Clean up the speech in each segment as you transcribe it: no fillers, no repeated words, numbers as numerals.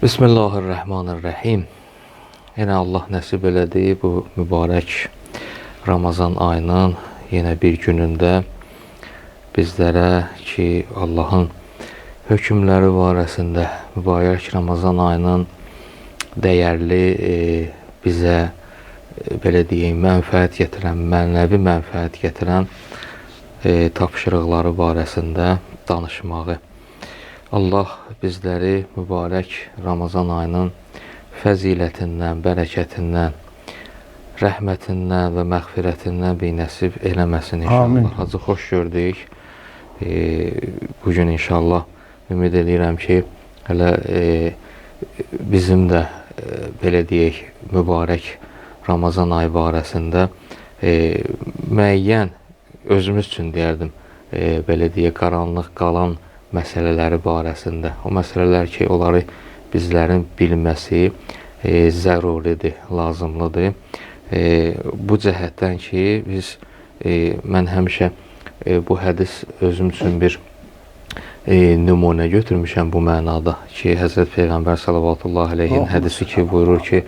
Bismillahirrahmanirrahim. Yine Allah nəsib elədi bu mübarək Ramazan ayının yine bir günündə bizlərə ki Allahın hökmləri barəsində mübarək Ramazan ayının dəyərli bizə belə deyim mənfəət gətirən, mənəvi mənfəət gətirən tapşırıqları barəsində danışmağı. Allah bizləri mübarək Ramazan ayının fəzilətindən, bərəkətindən, rəhmətindən və məğfirətindən bir nəsib eləməsin inşallah. Hacı xoş gördük. Bugün inşallah ümid edirəm ki, hələ bizim də belə deyək, mübarək Ramazan ayı barəsində müəyyən özümüz üçün deyərdim, belə deyək, qaranlıq qalan məsələləri barəsində, o məsələlər ki, onları bizlərin bilməsi zəruridir, lazımlıdır. Bu cəhətdən ki, mən həmişə bu hədis özüm üçün bir nümunə götürmüşəm bu mənada ki, Həzrət Peyğəmbər sallallahu aleyhin hədisi ki, buyurur ki,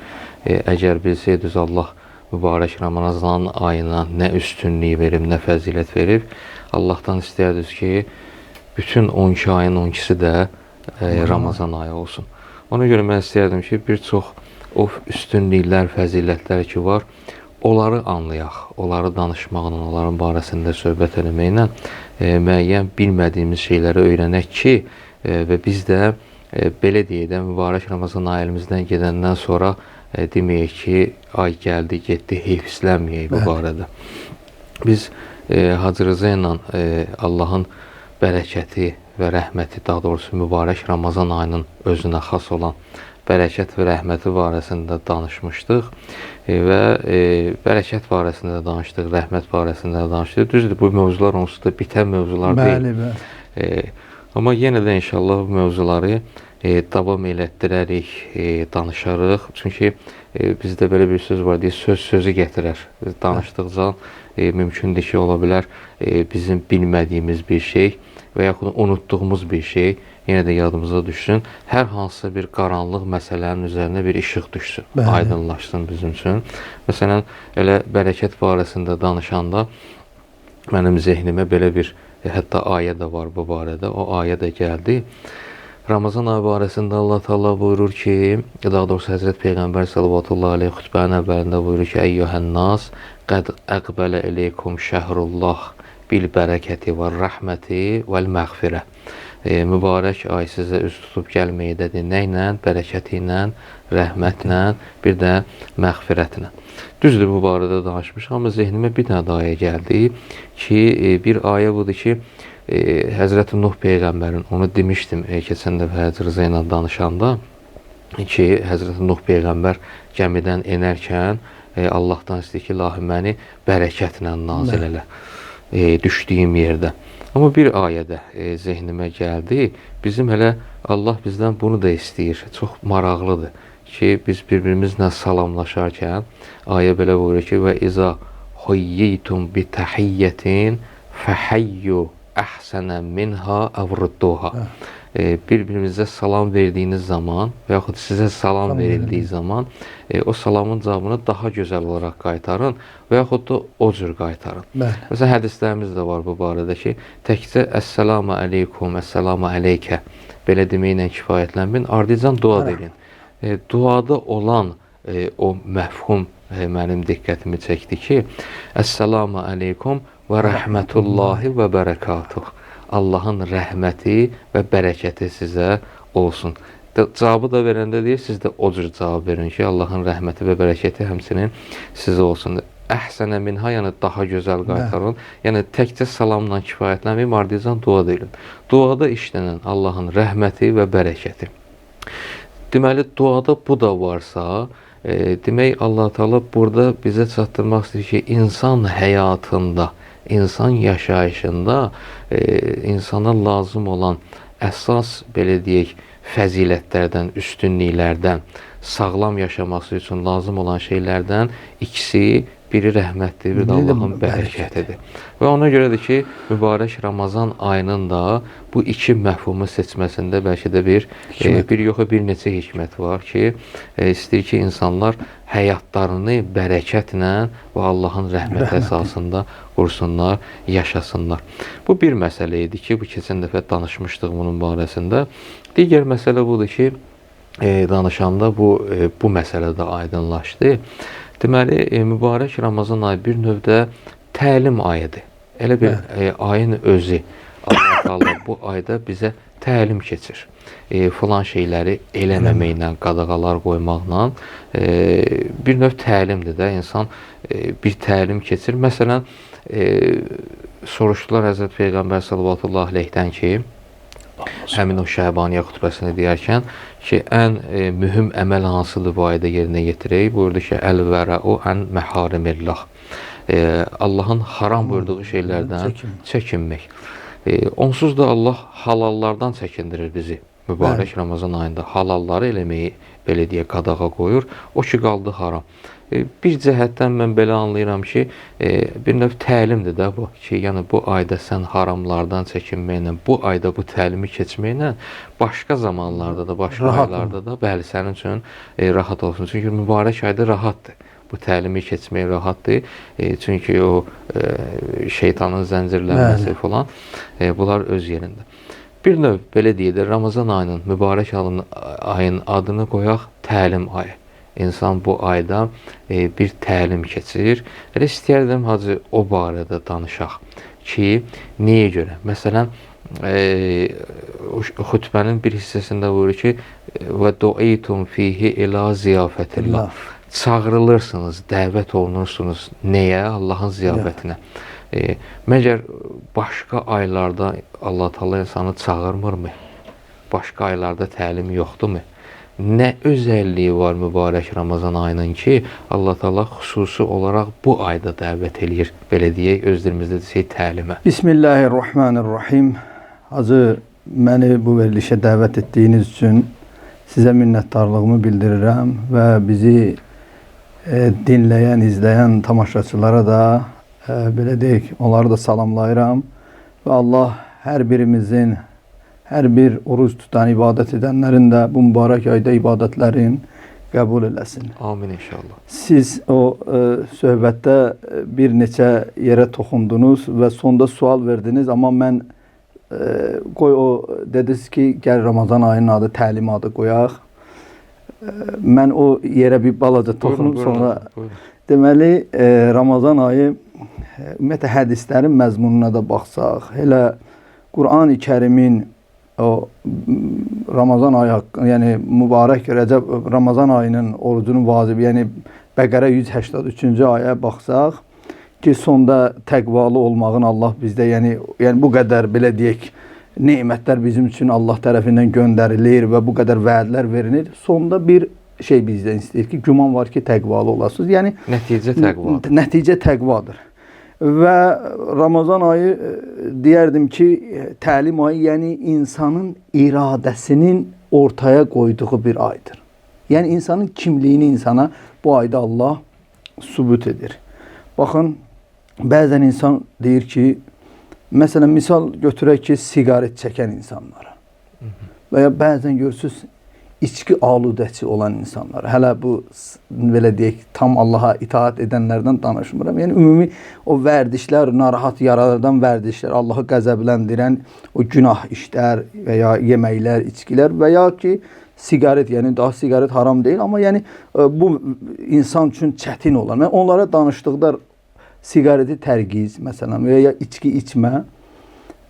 əgər bilsəydiniz Allah mübarək Ramazan ayına nə üstünlük verib, nə fəzilət verib, Allahdan istəyirdiniz ki, bütün 12 ayın 12'si də Ramazan ayı olsun. Ona görə mən istəyərdim ki, bir çox o üstünlüklər, fəzilətlər ki var, onları anlayaq, onları danışmaqla, onların barəsində söhbət eləməklə müəyyən bilmədiyimiz şeyləri öyrənək ki, və biz də belə deyək də, mübarək Ramazan ayımızdan gedəndən sonra deməyək ki, ay gəldi, getdi, heyfslənməyək bu barədə. Biz Hacı Rıza ilə Allahın bərəkəti və rəhməti, daha doğrusu mübarək Ramazan ayının özünə xas olan bərəkət və rəhməti barəsində danışmışdıq və bərəkət barəsində danışdıq, rəhmət barəsində danışdıq. Düzdür, bu mövzular onsuz da bitən mövzular deyil. Amma yenə də inşallah bu mövzuları davam elətdirərik, danışarıq. Çünki bizdə belə bir söz var, söz sözü gətirər. Biz danışdıqca mümkündür ki, ola bilər bizim bilmədiyimiz bir şey və yaxud unutduğumuz bir şey yenə də yadımıza düşsün. Hər hansısa bir qaranlıq məsələnin üzərinə bir işıq düşsün, aydınlaşsın bizim üçün. Məsələn, elə bərəkət barəsində danışanda mənim zehnimə belə bir, hətta ayə də var bu barədə, o ayə də gəldi. Ramazan ayı barəsində Allah Teala buyurur ki, daha doğrusu Həzrət Peyğəmbər sallallahu aleyhi xütbənin əvvəlində buyurur ki, Əyyuhən-nas, qəd əqbələ eləykum şəhrullah bil bərəkəti və rəhməti vəl məğfirə. Mübarək ay sizə üz tutub gəlməkdədir. Nə ilə? Bərəkəti ilə, rəhmətlə, bir də məğfirətlə. Düzdür, bu barədə danışmışıq, amma zehnimə bir dənə ayə gəldi ki, bir ayə budur ki, Həzrəti Nuh Peyğəmbərin, onu demişdim keçən dəfə Hacı Rıza ilə danışanda ki, Həzrəti Nuh Peyğəmbər gəmidən enərkən Allahdan istəyir ki, ilahi məni bərəkətlə nazil elə düşdüyüm yerdə. Amma bir ayədə zehnimə gəldi, bizim hələ Allah bizdən bunu da istəyir, çox maraqlıdır ki, biz bir-birimizlə salamlaşarkən ayə belə buyurur ki, və izə huyyitum bi təhiyyətin fəhəyyu əhsənə minha əvrudduha. Bir-birimizə salam verdiyiniz zaman və yaxud sizə salam verildiyi zaman o salamın cavabını daha gözəl olaraq qaytarın və yaxud da o cür qaytarın. Məsələn, hədislərimiz də var bu barədə ki, təkcə əssəlamu aleykum, əssəlamu aleykə belə deməklə kifayətlənməyin, ardıcan dua edin. Duada olan o məfhum mənim diqqətimi çəkdi ki, əssəlamu aleykum və rəhmətullahi və bərəkatuh. Allahın rəhməti və bərəkəti sizə olsun. Cavabı da verəndə deyir, siz də o cür cavab verin ki, Allahın rəhməti və bərəkəti həmçinin sizə olsun. Əhsənə minha, yəni daha gözəl qaytarın. Yəni təkcə salamla kifayətlənməyim, ardıcan dua edin. Duada işlənən Allahın rəhməti və bərəkəti. Deməli, duada bu da varsa, demək Allah Teala burada bizə çatdırmaq istəyir ki, insan həyatında, insan yaşayışında insana lazım olan əsas, belə deyək, fəzilətlərdən, üstünlüklərdən, sağlam yaşaması üçün lazım olan şeylərdən ikisi biri rəhmətdir, biri də Allahın bərəkətidir. Və ona görədir ki, mübarək Ramazan ayının da bu iki məfhumu seçməsində bəlkə də bir yox, bir neçə hikmət var ki, istəyir ki, insanlar həyatlarını bərəkətlə və Allahın rəhməti əsasında qursunlar, yaşasınlar. Bu bir məsələ idi ki, bu keçən dəfə danışmışdıq bunun barəsində. Digər məsələ budur ki, danışanda bu məsələ də aydınlaşdı. Deməli, mübarək Ramazan ayı bir növdə təlim ayıdır. Elə bir ayın özü. Allah Teala bu ayda bizə təlim keçir. Filan şeyləri eləməməklə, qadağalar qoymaqla bir növ təlimdir də. İnsan bir təlim keçir. Məsələn, soruşdular Həzrət Peyğəmbər sallallahu əleyhidən ki, həmin o Şəbaniyə xutbəsini deyərkən ki, ən mühüm əməl hansıdır bu ayda yerinə yetirək? Buyurdu ki, əl-vərəu ən məharimillah. Allahın haram buyurduğu şeylərdən çəkinmək. Onsuz da Allah halallardan çəkindirir bizi. Mübarək Ramazan ayında halalları eləməyi belə deyə qadağa qoyur. O ki, qaldı haram. Bir cəhətdən mən belə anlayıram ki, bir növ təlimdir də bu ki, yəni bu ayda sən haramlardan çəkinməklə, bu ayda bu təlimi keçməklə başqa zamanlarda da, başqa aylarda da bəli, sənin üçün rahat olsun. Çünki mübarək ayda rahatdır. Bu təlimi keçmək rahatdır. Çünki o şeytanın zəncirlənməsi falan, bunlar öz yerində. Bir növ belə deyək də, Ramazan ayının, mübarək ayın adını qoyaq təlim ayı. İnsan bu ayda bir təlim keçirir. Elə istəyərdim, Hacı, o barədə danışaq ki, niyə görə? Məsələn, xütbənin bir hissəsində buyurur ki, və du'itum fihi ila ziyafətillah. Çağırılırsınız, dəvət olunursunuz. Nəyə? Allahın ziyafətinə. Məgər başqa aylarda Allah Teala insanı çağırmırmı? Başqa aylarda təlim yoxdurmu? Nə özəlliyi var mübarək Ramazan ayının ki, Allah Teala xüsusi olaraq bu ayda dəvət eləyir. Belə deyək, öz dilimizdə desək təlimə. Bismillahirrahmanirrahim. Hacı, məni bu verilişə dəvət etdiyiniz üçün sizə minnətdarlığımı bildirirəm və bizi dinləyən, izləyən tamaşaçılara da belə deyək, onları da salamlayıram və Allah hər birimizin, hər bir oruç tutan, ibadət edənlərin də bu mübarək ayda ibadətlərin qəbul eləsin. Amin inşallah. Siz o söhbətdə bir neçə yerə toxundunuz və sonda sual verdiniz, amma mən dediniz ki, gəl Ramazan ayının adı, təlim adı qoyaq. Mən o yerə bir balaca toxunum, sonra deməli, Ramazan ayı ümumiyyətlə hədislərin məzmununa da baxsaq, elə Qur'an-ı Kərimin o Ramazan ayı haqqı, yəni mübarək Rəcəb Ramazan ayının orucunun vacibi, yəni Bəqərə 183-cü ayəyə baxsaq ki, sonda təqvalı olmağın Allah bizdə, yəni bu qədər belə deyək, nemətlər bizim üçün Allah tərəfindən göndərilir və bu qədər vədlər verilir. Sonda bir şey bizdən istəyir ki, güman var ki, təqvalı olasınız. Yəni nəticə təqvadır. Nəticə təqvadır. Və Ramazan ayı deyərdim ki, təlim ayı, yəni insanın iradəsinin ortaya qoyduğu bir aydır. Yəni insanın kimliyini insana bu ayda Allah sübut edir. Baxın, bəzən insan deyir ki, məsələn, misal götürək ki, siqaret çəkən insanlara və ya bəzən görürsünüz, içki aludəçi olan insanlar, hələ bu, belə deyək, tam Allaha itaat edənlərdən danışmıram. Yəni, ümumi o vərdişlər, narahat yaradan vərdişlər, Allahı qəzəbləndirən o günah işlər və ya yeməklər, içkilər və ya ki, siqaret, yəni daha siqaret haram deyil, amma yəni bu insan üçün çətin olan. Mən onlara danışdıqda siqareti tərgiz, məsələn, və ya içki içmə,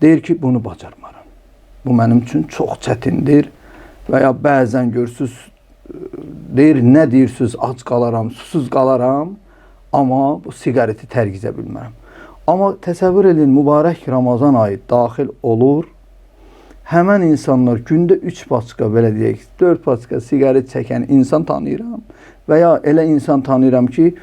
deyir ki, bunu bacarmaram. Bu mənim üçün çox çətindir. Və ya bəzən görürsünüz, deyir, nə deyirsiniz, ac qalaram, susuz qalaram, amma bu siqareti tərgizə bilmərəm. Amma təsəvvür edin, mübarək Ramazan ayı daxil olur, həmən insanlar gündə 3 paçka, belə deyək, 4 paçka siqaret çəkən insan tanıyıram və ya elə insan tanıyıram ki,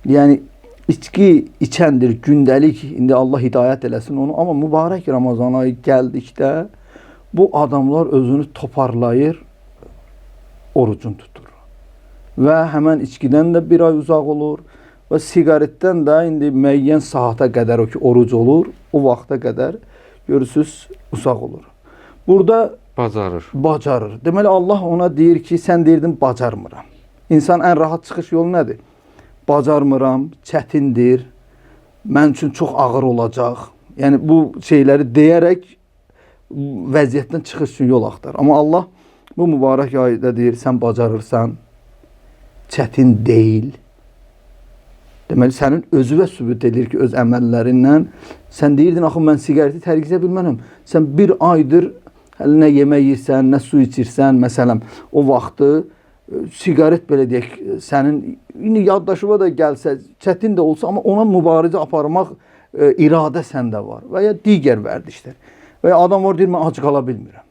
yəni içki içəndir, gündəlik, indi Allah hidayət eləsin onu, amma mübarək Ramazan ayı gəldikdə bu adamlar özünü toparlayır, orucun tutur. Və həmən içkidən də bir ay uzaq olur Və siqaretdən də indi müəyyən saata qədər o ki oruc olur, o vaxta qədər görürsüz uzaq olur. Burada bacarır. Deməli Allah ona deyir ki, sən deyirdin bacarmıram. İnsan ən rahat çıxış yolu nədir? Bacarmıram, çətindir, mən üçün çox ağır olacaq. Yəni bu şeyləri deyərək vəziyyətdən çıxış üçün yol axtar. Amma Allah bu mübarək ayədə deyir, sən bacarırsan, çətin deyil. Deməli, sənin özüvə sübut edir ki, öz əməllərindən. Sən deyirdin, axı, mən siqareti tərk edə bilmənəm. Sən bir aydır nə yemək yirsən, nə su içirsən, məsələn, o vaxtı siqaret belə deyək, sənin indi yaddaşıva da gəlsə, çətin də olsa, amma ona mübarizə aparmaq iradə səndə var. Və ya digər vərdişlər. Və ya adam var, deyir, mən ac qala bilmirəm.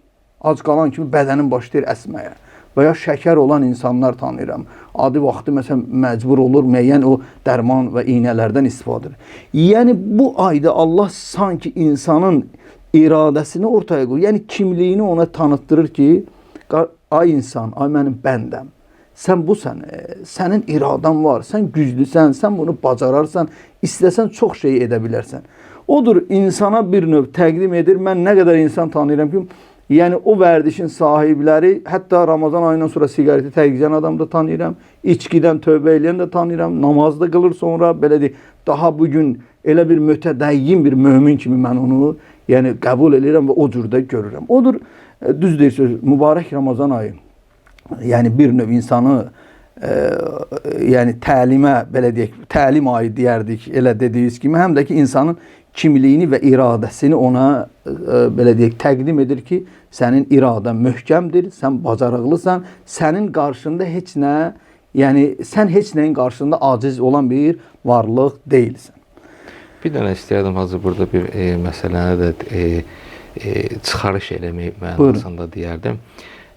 Ac qalan kimi bədənin başlayır əsməyə. Və ya şəkər olan insanlar tanıyıram. Adi vaxtı məsələn məcbur olur, müəyyən o dərman və iynələrdən istifadə edir. Yəni bu ayda Allah sanki insanın iradəsini ortaya qoyur. Yəni kimliyini ona tanıtdırır ki, ay insan, ay mənim bəndəm. Sən busan, sənin iradan var, sən güclüsən, sən bunu bacararsan, istəsən çox şey edə bilərsən. Odur insana bir növ təqdim edir. Mən nə qədər insan tanıyıram ki, yəni o vərdişin sahibləri, hətta Ramazan ayından sonra siqareti tərk edən adam da tanıyıram, içkidən tövbə edən də tanıyıram, namaz da qılır sonra, belə deyək, daha bugün elə bir mütədəyyin bir mömin kimi mən onu yəni qəbul edirəm və o cürdə görürəm. Odur, düz deyirsiniz, mübarək Ramazan ayı, yəni bir növ insanı yəni təlimə, belə deyək, təlim ayı deyərdik, elə dediyiniz kimi, həm də ki, insanın kimliyini və iradəsini ona belə deyək, təqdim edir ki, sənin iradən möhkəmdir, sən bacarıqlısan, sənin qarşında heç nə, yəni sən heç nəyin qarşında aciz olan bir varlıq deyilsən. Bir dənə istəyərdim, Hacı, burada bir məsələni də çıxarış eləmək mənasında deyərdim.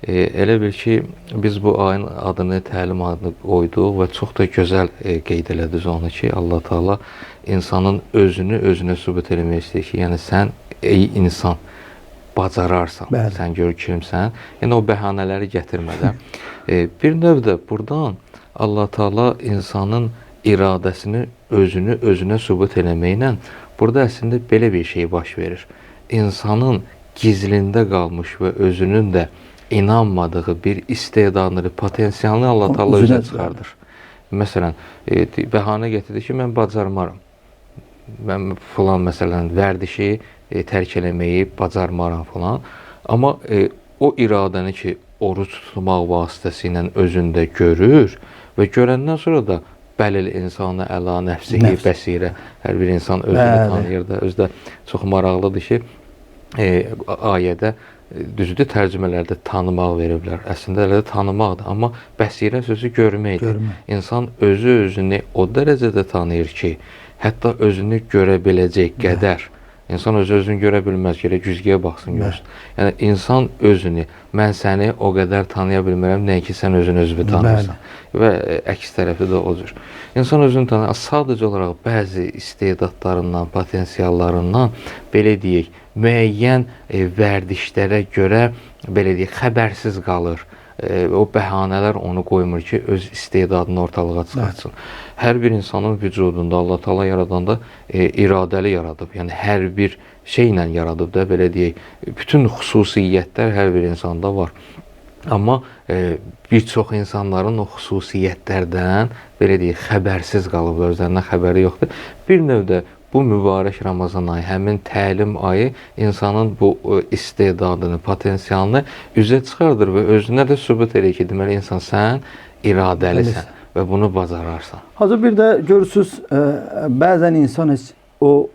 Elə bil ki, biz bu ayın adını, təlim adını qoyduq və çox da gözəl qeyd elədiniz onu ki, Allah Taala insanın özünü özünə sübut eləmək istəyir ki, yəni sən ey insan bacararsan, bəli, sən gör kimsən. Yəni o bəhanələri gətirmədən bir növ də burdan Allah Taala insanın iradəsini özünü özünə sübut eləməklə burada əslində belə bir şey baş verir. İnsanın gizlində qalmış və özünün də inanmadığı bir istedadını, potensialını Allah Taala özünə çıxardır. Məsələn, bəhanə gətirdi ki, mən bacarmaram. Mən filan məsələn vərdişi tərk eləməyi bacarmaram filan. Amma o iradəni ki, oruc tutmaq vasitəsilə özündə görür və görəndən sonra da bəlil insanı əla nəfsihi bəsirə. Hər bir insan özünü tanıyır da, özü də çox maraqlıdır ki, ayədə düzdür, tərcümələrdə tanımaq veriblər. Əslində elə də tanımaqdır, amma bəsirə sözü görməkdir. İnsan özünü o dərəcədə tanıyır ki, hətta özünü görə biləcək qədər. İnsan özünü görə bilməz, gərək güzgüyə baxsın, görsün. Yəni insan özünü, mən səni o qədər tanıya bilmirəm, nəyə ki sən özünü tanıyırsan. Və əks tərəfi də o cür. İnsan özünü tanıyır, sadəcə olaraq bəzi istedadlarından, potensiallarından, belə deyək, müəyyən vərdişlərə görə, belə deyək, xəbərsiz qalır. O bəhanələr onu qoymur ki, öz istedadını ortalığa çıxartsın. Hər bir insanın vücudunda Allah Taala yaradanda iradəli yaradıb. Yəni hər bir şeylə yaradıb da, belə deyək, bütün xüsusiyyətlər hər bir insanda var. Amma bir çox insanların o xüsusiyyətlərdən, belə deyək, xəbərsiz qalıb, özlərindən xəbəri yoxdur. Bir növdə bu mübarək Ramazan ayı, həmin təlim ayı insanın bu istedadını, potensialını üzə çıxardır və özünə də sübut edir ki, deməli insan sən iradəlisən və bunu bacararsan. Hazır bir də görürsünüz, bəzən insan heç o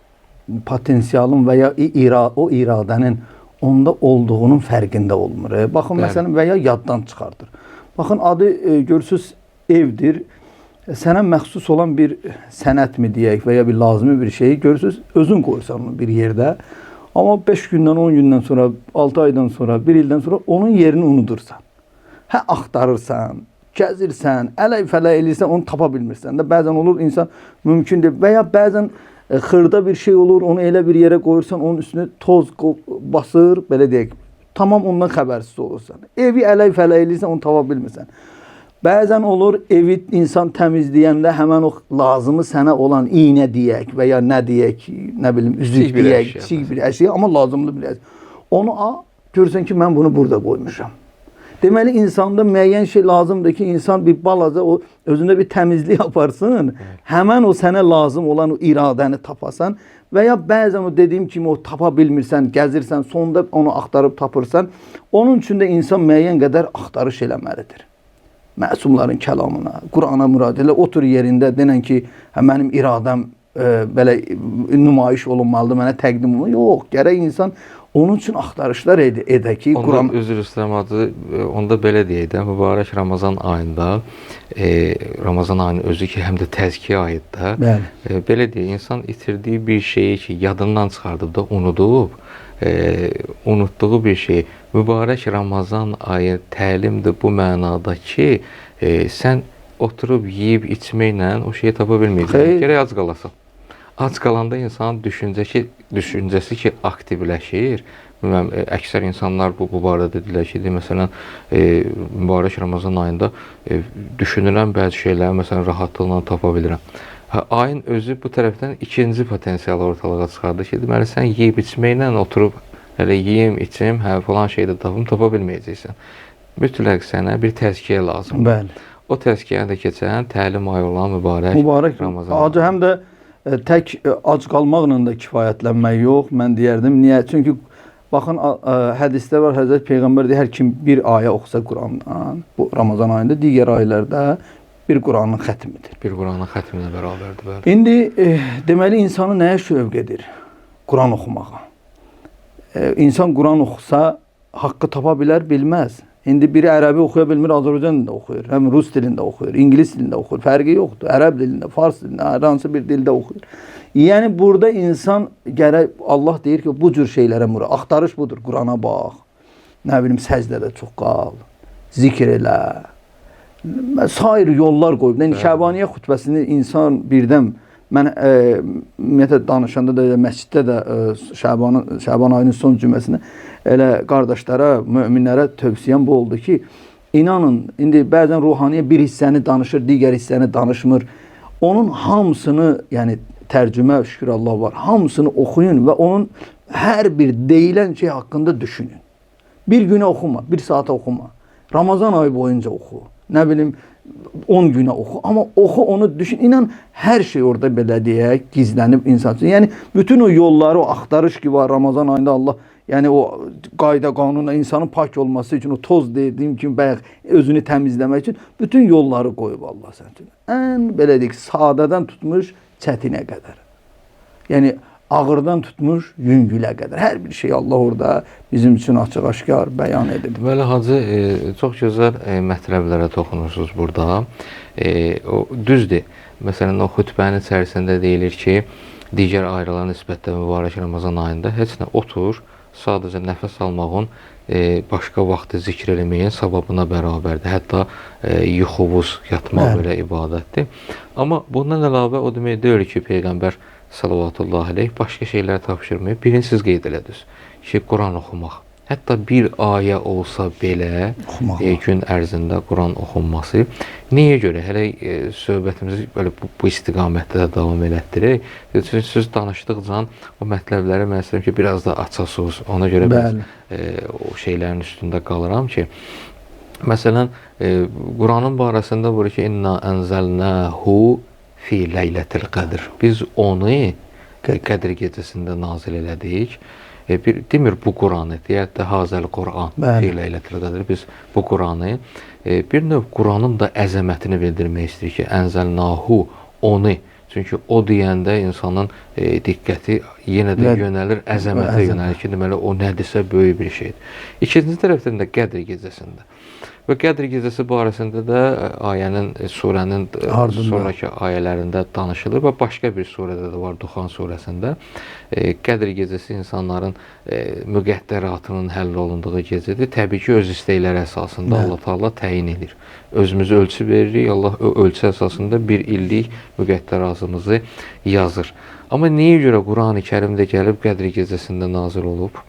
potensialın və ya o iradənin onda olduğunun fərqində olmur. Baxın, məsələn, və ya yaddan çıxardır. Baxın, adı görürsünüz evdir. Sənə məxsus olan bir sənət mi deyək və ya bir lazımi bir şeyi görürsünüz, özün qoyursan onu bir yerdə. Amma 5 gündən, 10 gündən sonra, 6 aydan sonra, 1 ildən sonra onun yerini unudursan. Hə, axtarırsan, gəzirsən, ələk-fələk eləyirsən, onu tapa bilmirsən də. Bəzən olur, insan mümkündür və ya bəzən xırda bir şey olur, onu elə bir yerə qoyursan, onun üstünə toz basır, belə deyək, tamam ondan xəbərsiz olursan. Evi ələk-fələk eləyirsən, onu tapa bilmirsən. Bəzən olur evi insan təmizləyəndə həmən o lazımı sənə olan iynə deyək və ya nə deyək, nə bilim üzük Kiçik bir deyək, əşya, kiçik bir əşya, amma lazımlı bir əşya. Onu al, görürsən ki, mən bunu burada qoymuşam. Deməli insanda müəyyən şey lazımdır ki, insan bir balaca o özündə bir təmizlik aparsın. Həmən o sənə lazım olan o iradəni tapasan və ya bəzən o dediyim kimi o tapa bilmirsən, gəzirsən, sonunda onu axtarıb tapırsan. Onun üçün də insan müəyyən qədər axtarış eləməlidir. Məsumların kəlamına, Qurana murad elə otur yerində denən ki, mənim iradəm belə nümayiş olunmalıdır, mənə təqdim olunmalıdır. Yox, gərək insan onun üçün axtarışlar edə ki, Quran üzr istəmədi. Onda belə deyək də, mübarək Ramazan ayında, Ramazan ayının özü ki, həm də təzkiyə ayıdır da. Belə deyək, insan itirdiyi bir şeyi ki, yadından çıxardıb da unudub, unutduğu bir şey. Mübarək Ramazan ayı təlimdir bu mənada ki, sən oturub yeyib içməklə o şeyi tapa bilməyəcəksən. Gərək ac qalasan. Ac qalanda insanın düşüncəsi ki, aktivləşir. Bilməm, əksər insanlar bu barədə dedilər ki, məsələn, mübarək Ramazan ayında düşünülən bəzi şeyləri məsələn rahatlıqla tapa bilirəm. Ayın özü bu tərəfdən ikinci potensialı ortalığa çıxardı ki, deməli sən yeyib içməklə oturub hələ yeyim, içim, falan şeydə tapa bilməyəcəksən. Mütləq sənə bir təzkiyə lazımdır. Bəli. O təzkiyəni də keçən təlim ayı olan mübarək Ramazan. Acı həm də tək ac qalmaqla da kifayətlənmək yox, mən deyərdim. Niyə? Çünki baxın hədisdə var, Həzrət Peyğəmbər deyir, hər kim bir ayə oxusa Qurandan, bu Ramazan ayında, digər aylarda bir Quranın xətmidir. Bir Quranın xətminə bərabərdir. Bəli. İndi deməli insanı nəyə şövq edir? Quran oxumağa. İnsan Quran oxusa haqqı tapa bilər, bilməz. İndi biri ərəbi oxuya bilmir, Azərbaycan dilində oxuyur, həm rus dilində oxuyur, ingilis dilində oxuyur, fərqi yoxdur. Ərəb dilində, fars dilində, hər hansı bir dildə oxuyur. Yəni burada insan gərək, Allah deyir ki, bu cür şeylərə murad, axtarış budur. Qurana bax, nə bilim səcdədə çox qal, zikr elə, sair yollar qoyub. Yəni Şəbaniyyə xutbəsini insan birdən, mən ümumiyyətlə danışanda da məsciddə də Şəban ayının son cüməsində elə qardaşlara, möminlərə tövsiyəm bu oldu ki, inanın, indi bəzən ruhaniyyə bir hissəni danışır, digər hissəni danışmır. Onun hamısını, yəni tərcümə şükür Allah var, hamısını oxuyun və onun hər bir deyilən şey haqqında düşünün. Bir günə oxuma, bir saata oxuma. Ramazan ayı boyunca oxu. Nə bilim, 10 günə oxu. Amma oxu, onu düşün. İnan, hər şey orada belə deyək, gizlənib insan üçün. Yəni, bütün o yolları, o axtarış ki var Ramazan ayında Allah, yəni o qayda, qanuna, insanın pak olması üçün, o toz dediyim kimi, bayaq özünü təmizləmək üçün bütün yolları qoyub Allah sən üçün. Ən, belə deyək, sadədən tutmuş çətinə qədər. Yəni, ağırdan tutmuş yüngülə qədər. Hər bir şey Allah orada bizim üçün açıq-aşkar bəyan edir. Deməli, Hacı, çox gözəl mətləblərə toxunursunuz burada. O düzdür. Məsələn, o xütbənin içərisində deyilir ki, digər aylara nisbətdə mübarək Ramazan ayında heç nə otur, sadəcə nəfəs almağın başqa vaxtı zikr eləməyin savabına bərabərdir. Hətta yuxuvuz, yatmaq belə ibadətdir. Amma bundan əlavə o demək deyil ki, Peyğəmbər sallallahu aleyh başqa şeylər tapşırmayıb. Birini siz qeyd elədiniz ki, Quran oxumaq. Hətta bir ayə olsa belə gün ərzində Quran oxunması. Niyə görə? Hələ söhbətimizi belə bu istiqamətdə də davam elətdirək. Siz danışdıqca o mətləbləri mən istəyirəm ki, biraz da açasınız. Ona görə o şeylərin üstündə qalıram ki, məsələn, Quranın barəsində buyurur ki, İnna ənzəlnəhu fi leylətil qədr. Biz onu Qədr gecəsində nazil elədik. Demir bu Quranı, deyək də Hazəl Quran fi leylətil qədr. Biz bu Quranı bir növ Quranın da əzəmətini bildirmək istəyir ki, ənzəlnahu onu. Çünki o deyəndə insanın diqqəti yenə də yönəlir, əzəmətə yönəlir ki, deməli o nədirsə böyük bir şeydir. İkinci tərəfdən də Qədr gecəsində. Və Qədr gecəsi barəsində də ayənin, surənin sonraki ayələrində danışılır və başqa bir surədə də var, Duxan surəsində. Qədr gecəsi insanların müqəddəratının həll olunduğu gecədir. Təbii ki, öz istəkləri əsasında Allah Taala təyin edir. Özümüzə ölçü veririk, Allah o ölçü əsasında bir illik müqəddəratımızı yazır. Amma niyə görə Qurani Kərimdə gəlib Qədr gecəsində nazil olub?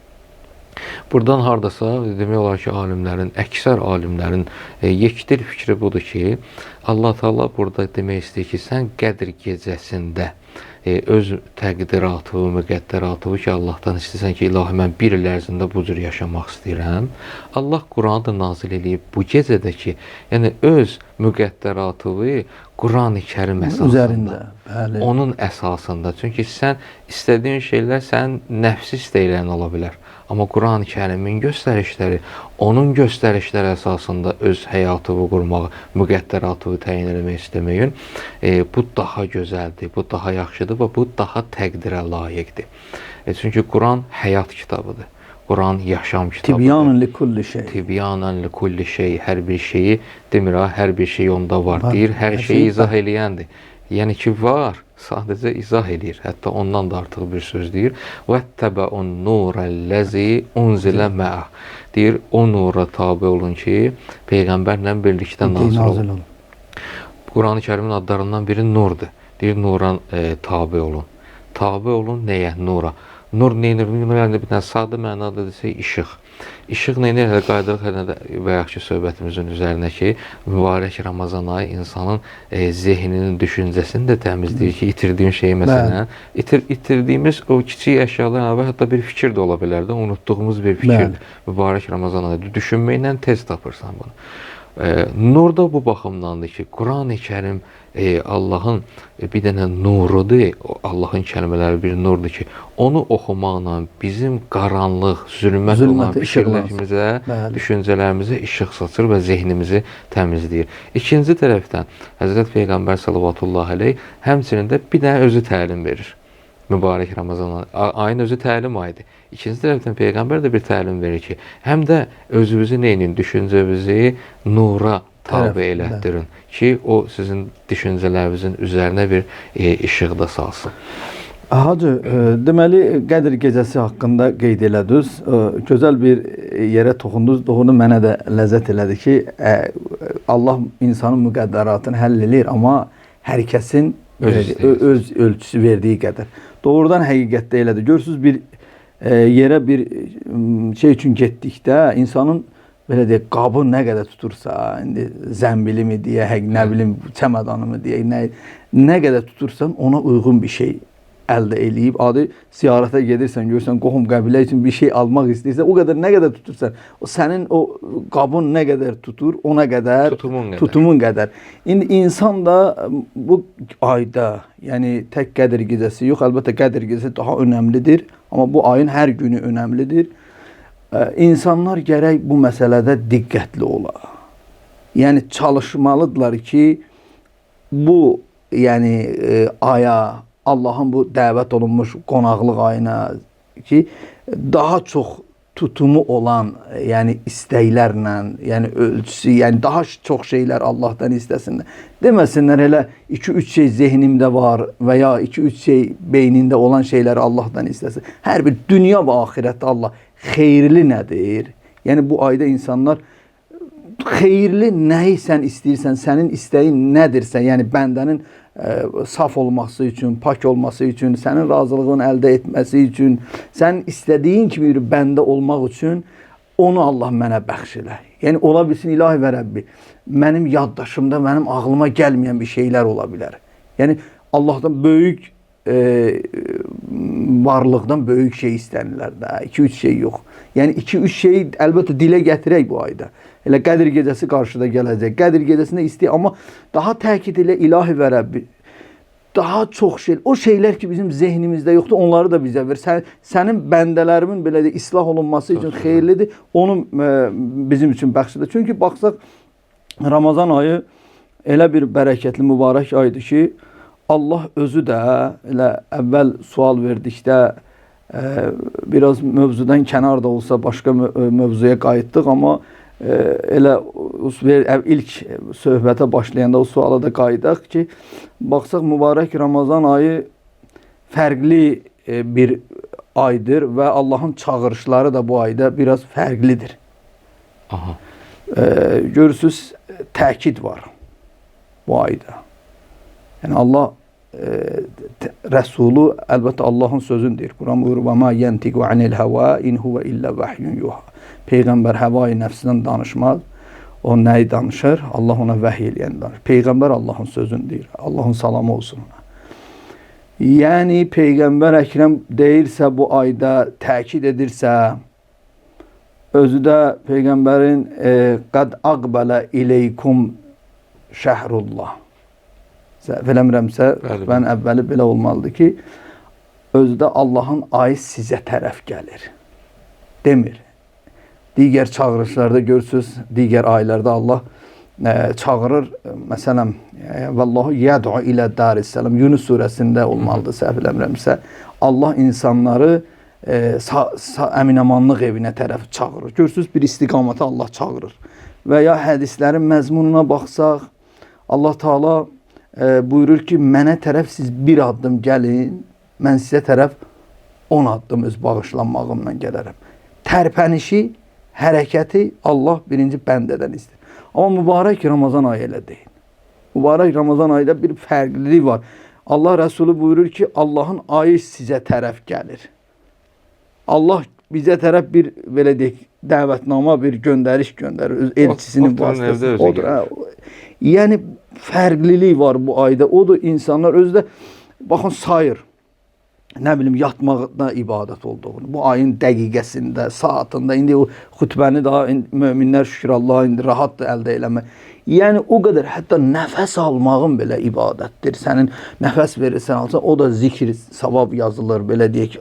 Buradan hardasa demək olar ki, alimlərin, əksər alimlərin yekdil fikri budur ki, Allah Taala burada demək istəyir ki, sən Qədr gecəsində öz təqdiratı, müqəddəratı ki, Allahdan istəsən ki, ilahi mən bir il ərzində bu cür yaşamaq istəyirəm. Allah Qur'anı da nazil edib bu gecədə ki, yəni öz müqəddəratı Qur'an-ı Kərim əsasında, üzərində, bəli. onun əsasında. Çünki sən istədiyin şeylər sənin nəfsi istəklərin ola bilər. Amma Qur'an-ı Kərimin göstərişləri, onun göstərişləri əsasında öz həyatını qurmağı, müqəddəratını təyin etmək istəməyin, bu daha gözəldir, bu daha yaxşıdır və bu daha təqdirə layiqdir. Çünki Qur'an həyat kitabıdır. Qur'an yaşam kitabıdır. Tibyanun li kulli şey. Tibyanan li kulli şey. Hər bir şeyi demir, hər bir şey onda var. Deyir, hər şeyi izah eləyəndir. Yəni ki, var, sadəcə izah edir. Hətta ondan da artıq bir söz deyir. وَاتَّبَعُنْ نُورَ الَّذِي أُنْزِلَ مَعَهُ. Deyir, o nura tabi olun ki, Peyğəmbərlə birlikdə nazil olun. Qur'an-ı Kərimin adlarından biri nurdur. Deyir, nura tabi olun. Tabi olun nəyə? Nura. Nur neynir? Bir dənə sadə mənada desə, işıq. İşıq neynir? Qayıdırıq hələ də bayaqki söhbətimizin üzərinə ki, mübarək Ramazan ayı insanın zehninin, düşüncəsini də təmizləyir ki, itirdiyin şeyi məsələn, itirdiyimiz o kiçik əşyalar və hətta bir fikir də ola bilər də, unutduğumuz bir fikir. Mübarək Ramazan ayı. Düşünməklə tez tapırsan bunu. Nur da bu baxımdandır ki, Qur'an-ı Kərim Allahın bir dənə nurudur, Allahın kəlmələri bir nurdur ki, onu oxumaqla bizim qaranlıq, zülmət olan fikirlərimizə, düşüncələrimizə işıq saçır və zehnimizi təmizləyir. İkinci tərəfdən Həzrət Peyğəmbər sallallahu əleyhi həmçinin də bir dənə özü təlim verir. Mübarək Ramazan ayının özü təlim ayıdır. İkinci tərəfdən Peyğəmbər də bir təlim verir ki, həm də özünüzü neyinin, düşüncənizi nura tabi elətdirin ki, o sizin düşüncələrinizin üzərinə bir işıq da salsın. Hacı, deməli Qədr gecəsi haqqında qeyd elədiniz. Gözəl bir yerə toxundunuz. Doğru mənə də ləzzət elədi ki, Allah insanın müqəddəratını həll edir, amma hər kəsin öz ölçüsü verdiyi qədər. Doğrudan həqiqətdə elədir. Görürsünüz, bir yerə bir şey üçün getdikdə insanın belə deyək, qabı nə qədər tutursa, indi zəmbili mi deyək, nə bilim, çəmədanı mı deyək, nə qədər tutursan ona uyğun bir şey əldə eləyib, adi ziyarətə gedirsən, görürsən, qohum qəbilə üçün bir şey almaq istəyirsən, o qədər nə qədər tutursan, o sənin o qabın nə qədər tutur, ona qədər, tutumun qədər. İndi insan da bu ayda, yəni tək Qədr gecəsi yox, əlbəttə Qədr gecəsi daha önəmlidir, amma bu ayın hər günü önəmlidir. İnsanlar gərək bu məsələdə diqqətli ola. Yəni çalışmalıdırlar ki, bu yəni aya, Allahın bu dəvət olunmuş qonaqlıq ayına ki, daha çox tutumu olan, yəni istəklərlə, yəni ölçüsü, yəni daha çox şeylər Allahdan istəsinlər. Deməsinlər elə 2-3 şey zehnimdə var və ya 2-3 şey beynində olan şeyləri Allahdan istəsin. Hər bir dünya və axirətdə Allah xeyirli nədir? Yəni bu ayda insanlar xeyirli nəyi sən istəyirsən, sənin istəyin nədirsə, yəni bəndənin saf olması üçün, pak olması üçün, sənin razılığını əldə etməsi üçün, sənin istədiyin kimi bir bəndə olmaq üçün onu Allah mənə bəxş elə. Yəni ola bilsin, ilahi və Rəbbi, mənim yaddaşımda, mənim ağlıma gəlməyən bir şeylər ola bilər. Yəni Allahdan böyük varlıqdan böyük şey istənirlər də, 2-3 şey yox. Yəni 2-3 şey əlbəttə dilə gətirək bu ayda. Elə Qədr gecəsi qarşıda gələcək. Qədr gecəsində istəyir, amma daha təkid elə ilahi və Rəbbi. Daha çox şey, o şeylər ki bizim zehnimizdə yoxdur, onları da bizə ver. Sənin bəndələrimin belə də islah olunması üçün xeyirlidir. Onu bizim üçün bəxşidir. Çünki baxsaq Ramazan ayı elə bir bərəkətli, mübarək aydır ki, Allah özü də elə əvvəl sual verdikdə biraz mövzudan kənar da olsa başqa mövzuya qayıtdıq, amma elə ilk söhbətə başlayanda o suala da qayıdaq ki, baxsaq mübarək Ramazan ayı fərqli bir aydır və Allahın çağırışları da bu ayda biraz fərqlidir. Görürsünüz, təkid var bu ayda. Yəni Allah Rəsulu əlbəttə Allahın sözüdür. Quran buyurur: "Və ma yantiqu anil hava in huve illa vahyun yuha." Peyğəmbər həva-i nəfsindən danışmaz. O nəyi danışır? Allah ona vəhy eləyən danışır. Peyğəmbər Allahın sözüdür. Allahın salamı olsun ona. Yəni Peyğəmbər Əkrəm deyirsə, bu ayda təkid edirsə, özü də Peyğəmbərin qad aqbələ ileykum şəhrullah. Səhv eləmirəmsə, mən əvvəli belə olmalıdır ki, özü də Allahın ayı sizə tərəf gəlir. Demir. Digər çağırışlarda görürsünüz, digər aylarda Allah çağırır. Məsələn, vallahu yəd'u ilə darissalam. Yunus surəsində olmalıdır, səhv eləmirəmsə. Allah insanları əminamanlıq evinə tərəf çağırır. Görürsünüz, bir istiqamətə Allah çağırır. Və ya hədislərin məzmununa baxsaq, Allah Taala buyurur ki, mənə tərəf siz bir addım gəlin, mən sizə tərəf 10 addım öz bağışlanmağımla gələrəm. Tərpənişi, hərəkəti Allah birinci bəndədən istəyir. Amma mübarək Ramazan ayı elə deyil. Mübarək Ramazan ayında bir fərqlilik var. Allah Rəsulü buyurur ki, Allahın ayı sizə tərəf gəlir. Allah bizə tərəf bir, belə deyək, dəvətnama, bir göndəriş göndərir. Öz elçisinin vasitəsilə. Yəni, fərqlilik var bu ayda. Odur, insanlar özü də, baxın, sayır. Nə bilim, yatmaqda ibadət olduğunu. Bu ayın dəqiqəsində, saatında, indi o xütbəni daha möminlər şükür Allah'a indi rahatdır əldə eləmək. Yəni, o qədər, hətta nəfəs almağın belə ibadətdir. Sənin nəfəs verirsən alsan, o da zikir, savab yazılır, belə deyək,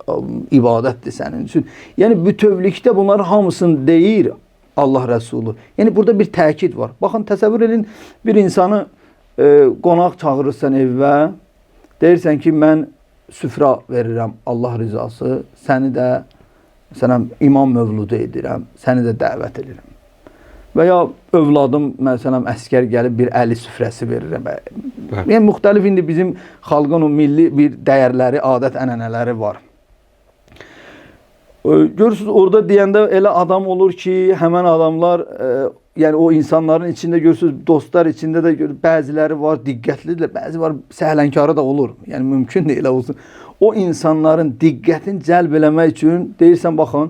ibadətdir sənin üçün. Yəni, bütövlükdə bunların hamısını deyir Allah Rəsulü. Yəni, burada bir təkid var. Baxın, təsəvvür edin, bir insanı qonaq çağırırsan evvə, deyirsən ki, mən süfra verirəm, Allah rizası, səni də, məsələn, imam mövludu edirəm, səni də dəvət edirəm. Və ya övladım, məsələn, əskər gəlib bir əli süfrəsi verirəm. Yəni, müxtəlif indi bizim xalqın o milli bir dəyərləri, adət, ənənələri var. Görürsünüz, orada deyəndə elə adam olur ki, həmən adamlar, yəni o insanların içində görürsünüz, dostlar içində də bəziləri var, diqqətlidir, bəzi var, səhlənkarı da olur. Yəni, mümkün deyil olsun. O insanların diqqətini cəlb eləmək üçün, deyirsən, baxın,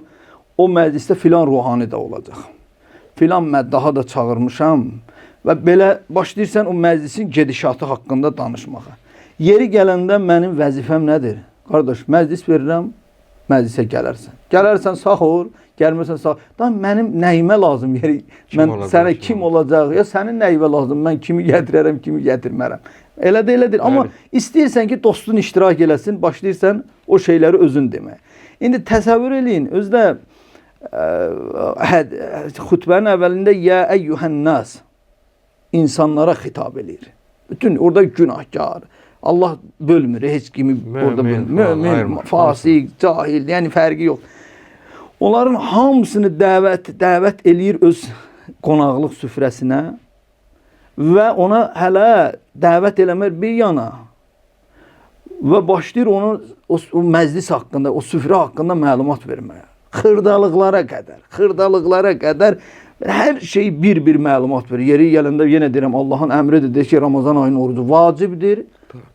o məclisdə filan ruhani də olacaq. Filan məddaha da çağırmışam və belə başlayırsan o məclisin gedişatı haqqında danışmağa. Yeri gələndə mənim vəzifəm nədir? Qardaş, məclis verirəm, məclisə gələrsən. Gələrsən sağ ol, gəlmirsən sağ ol. Da mənim nəyimə lazım yeri? Mən sənə kim olacaq? Ya sənin nəyimə lazım? Mən kimi gətirərəm, kimi gətirmərəm. Elədir, elədir. Amma istəyirsən ki, dostun iştirak eləsin, başlayırsan o şeyləri özün demək. İndi təsəvvür eləyin, özdə xütbənin əvvəlində yə əyyuhən nas insanlara xitab edir. Bütün orada günahkar. Allah bölmür, heç kimi orada bölmür. Mömin, fasik, cahil, yəni fərqi yox. Onların hamısını dəvət eləyir öz qonaqlıq süfrəsinə və ona hələ dəvət eləmir bir yana və başlayır onu o məclis haqqında, o süfrə haqqında məlumat verməyə. Xırdalıqlara qədər hər şey bir məlumat verir. Yeri gələndə yenə deyirəm, Allahın əmridir, deyir ki, Ramazan ayının orucu vacibdir.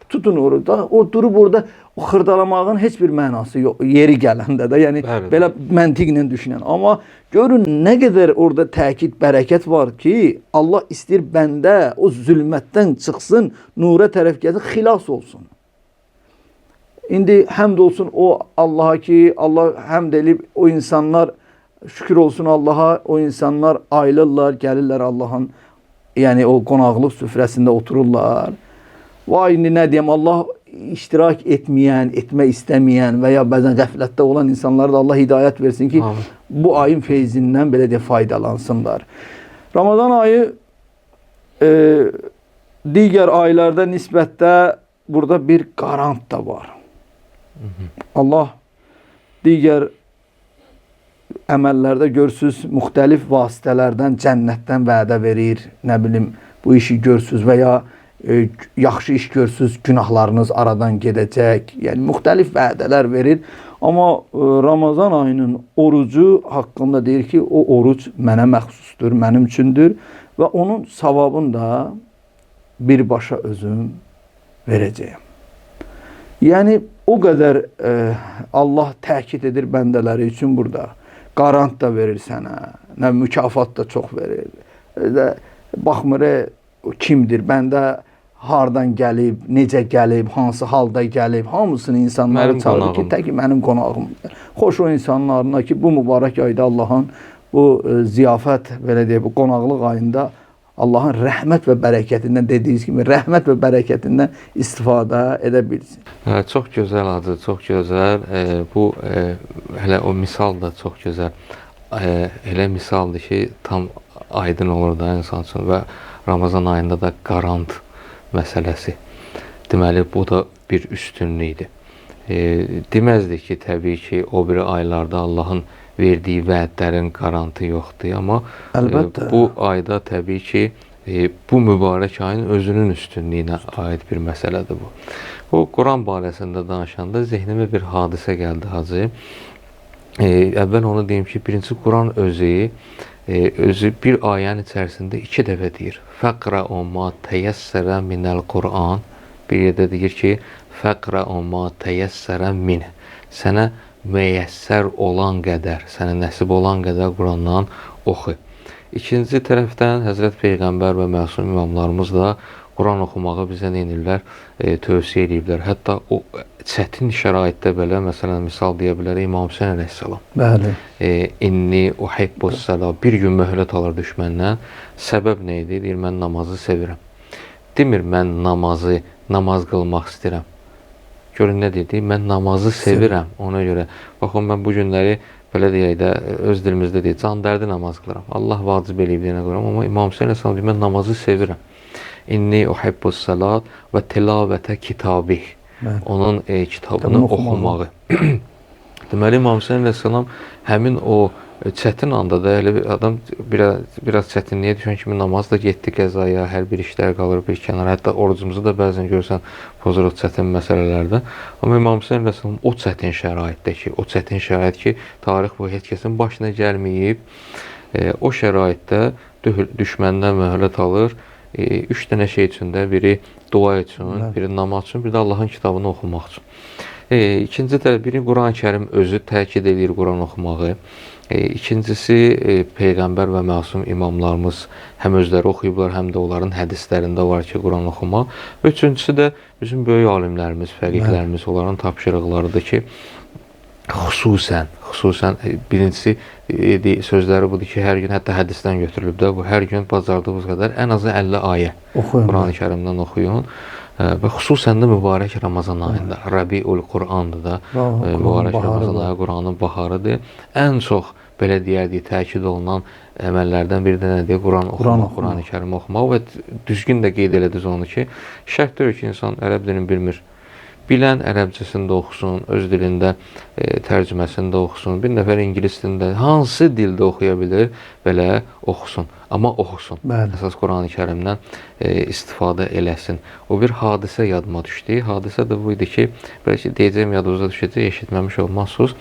Tutun orucu. O durub orada o xırdalamağın heç bir mənası yox. Yeri gələndə də, yəni belə məntiqlə düşünən. Amma görün nə qədər orada təkid, bərəkət var ki, Allah istəyir bəndə o zülmətdən çıxsın, nura tərəf gəlsin, xilas olsun. İndi həmd olsun o Allaha ki, Allah həmd elib o insanlar, şükür olsun Allaha, o insanlar ayrılırlar, gəlirlər Allahın, yəni o qonaqlıq süfrəsində otururlar. Vay, indi nə deyəm, Allah iştirak etməyən, etmək istəməyən və ya bəzən qəflətdə olan insanlara da Allah hidayət versin ki, bu ayın feyzindən belə deyə faydalansınlar. Ramazan ayı digər aylarda nisbətdə burada bir qarant da var. Allah digər əməllərdə görürsünüz, müxtəlif vasitələrdən cənnətdən vədə verir. Nə bilim, bu işi görürsünüz və ya yaxşı iş görürsünüz, günahlarınız aradan gedəcək. Yəni, müxtəlif vədələr verir. Amma Ramazan ayının orucu haqqında deyir ki, o oruc mənə məxsusdur, mənim üçündür və onun savabını da birbaşa özüm verəcəyəm. Yəni o qədər Allah təkid edir bəndələri üçün burada. Qarant da verir sənə, nə mükafat da çox verir. Baxmır kimdir, bəndə hardan gəlib, necə gəlib, hansı halda gəlib, hamısını insanları çağırır ki, tək mənim qonağım. Xoş o insanlarına ki, bu mübarək ayda Allahın bu ziyafət, belə deyək, bu qonaqlıq ayında Allahın rəhmət və bərəkətindən, dediyiniz kimi, rəhmət və bərəkətindən istifadə edə bilsin. Çox gözəl adı, çox gözəl. Bu, hələ o misal da çox gözəl. Elə misaldır ki, tam aydın olur da insan üçün və Ramazan ayında da qarant məsələsi. Deməli, bu da bir üstünlükdir. Deməzdik ki, təbii ki, o biri aylarda Allahın verdiyi vədlərin qarantı yoxdur, amma əlbəttə, bu ayda təbii ki, bu mübarək ayın özünün üstünlüyünə aid bir məsələdir bu. O, Quran barəsində danışanda zehnimə bir hadisə gəldi, Hacı. Əvvəl onu deyim ki, birincisi Quran özü bir ayənin içərisində 2 dəfə deyir. Fəqrə'u mə təyəssərə minəl Quran. Bir yerdə deyir ki, fəqrə'u mə təyəssərə min. Sənə müyəssər olan qədər, sənə nəsib olan qədər Qurandan oxu. İkinci tərəfdən Həzrət Peyğəmbər və məsum imamlarımız da Quran oxumağı bizə neyinirlər, tövsiyə ediblər. Hətta o çətin şəraitdə belə, məsələn, misal deyə bilərik İmam Hüseyin əleyhissalam. Bəli. İnni uhibbus-sala, bir gün möhlət alır düşməndən. Səbəb nə idi? Deyir, mən namazı sevirəm. Demir, mən namaz qılmaq istəyirəm. Görün nə dedi? Mən namazı sevirəm. Ona görə, baxın, mən bu günləri belə deyək də, öz dilimizdə deyək, can dərdi namaz qılıram. Allah vacib eləyib deyənə qılıram. Amma İmam Hüseyin əleyhissalam deyir, mən namazı sevirəm. İnni uhibbus-salat və tilavətə kitabih. Onun kitabını oxumağı. Deməli, İmam Hüseyin əleyhissalam həmin o çətin anda da elə adam biraz çətinliyə düşən kimi namaz da getdi qəzaya, hər bir işlər qalır bir kənara. Hətta orucumuzu da bəzən görsən pozuruq çətin məsələlərdə. Amma İmam Hüseyin əleyhissalam o çətin şəraitdəki, o çətin şərait ki, tarix boyu heç kəsin başına gəlməyib, o şəraitdə düşməndən möhlət alır. 3 dənə şey üçün də, biri dua üçün, biri namaz üçün, bir də Allahın kitabını oxumaq üçün. İkinci də, biri Quran-ı Kərim özü təkid edir Quran oxumağı. İkincisi, Peyğəmbər və məsum imamlarımız həm özləri oxuyublar, həm də onların hədislərində var ki, Quran oxumaq. Üçüncüsü də bizim böyük alimlərimiz, fəqihlərimiz, onların tapşırıqlarıdır ki, xüsusən birincisi sözləri budur ki, hər gün, hətta hədisdən götürülüb də, bu hər gün bacardığınız qədər ən azı 50 ayə Quran-ı Kərimdən oxuyun. Və xüsusən də mübarək Ramazan ayında, Rabiul Qurandır da, mübarək Ramazan ayı Quranın baharıdır. Ən çox, belə deyərdik, təkid olunan əməllərdən biri də nədir? Quran oxumaq, Quran-ı Kərim oxumaq və düzgün də qeyd elədiniz onu ki, şərt deyil ki, insan ərəb dilini bilmir. Bilən ərəbcəsində oxusun, öz dilində tərcüməsində oxusun, bir nəfər ingilis dilində, hansı dildə oxuya bilir, belə oxusun. Amma oxusun. Əsas Quran-ı Kərimdən istifadə eləsin. O bir hadisə yadıma düşdü. Hadisə də bu idi ki, bəlkə deyəcəyim yadınıza düşəcək, eşitməmiş olmazsınız.